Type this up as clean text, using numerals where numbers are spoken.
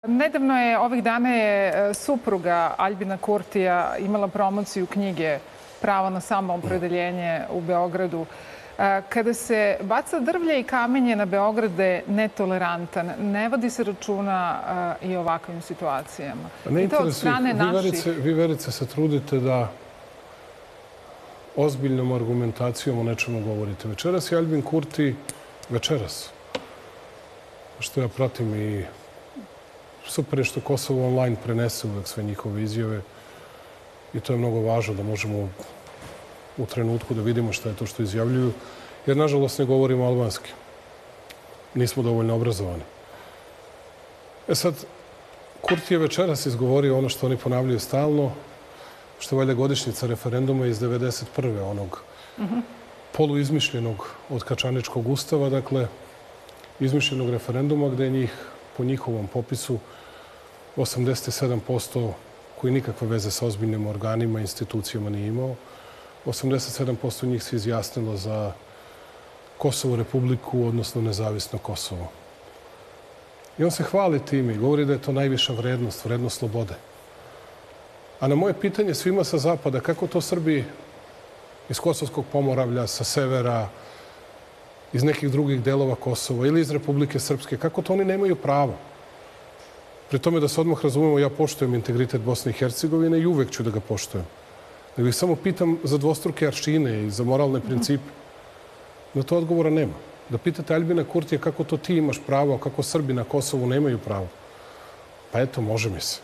Nedavno je, ovih dana je supruga Aljbina Kurtija imala promociju knjige Pravo na samoopredeljenje u Beogradu. Kada se baca drvlje i kamenje na Beograd da je netolerantan, ne vodi se računa i o ovakvim situacijama. I to od strane naših. Vi, Verice, se trudite da ozbiljnom argumentacijom o nečemu govorite. Večeras je Aljbin Kurti, večeras, što ja pratim i super je što Kosovo online prenese uvek sve njihove izjave i to je mnogo važno da možemo u trenutku da vidimo šta je to što izjavljuju, jer nažalost ne govorimo albanski. Nismo dovoljno obrazovani. Sad, Kurti je večeras izgovorio ono što oni ponavljaju stalno, što je valjda godišnjica referenduma iz 1991. onog poluizmišljenog od Kačaničkog ustava, dakle, izmišljenog referenduma gde je njih, po njihovom popisu, 87% koji nikakve veze sa ozbiljnim organima i institucijama nije imao. 87% njih se izjasnilo za Kosovo Republiku, odnosno nezavisno Kosovo. I on se hvali time i govori da je to najviša vrednost, vrednost slobode. A na moje pitanje svima sa zapada, kako to Srbi iz Kosovskog Pomoravlja, sa severa, iz nekih drugih delova Kosova ili iz Republike Srpske, kako to oni nemaju pravo? Pri tome, da se odmah razumemo, ja poštujem integritet Bosne i Hercegovine i uvek ću da ga poštujem. Nego ih samo pitam za dvostruke aršine i za moralne principe. Na to odgovora nema. Da pitate Aljbina Kurtija kako to ti imaš pravo, a kako Srbi na Kosovu nemaju pravo. Pa eto, može mi se.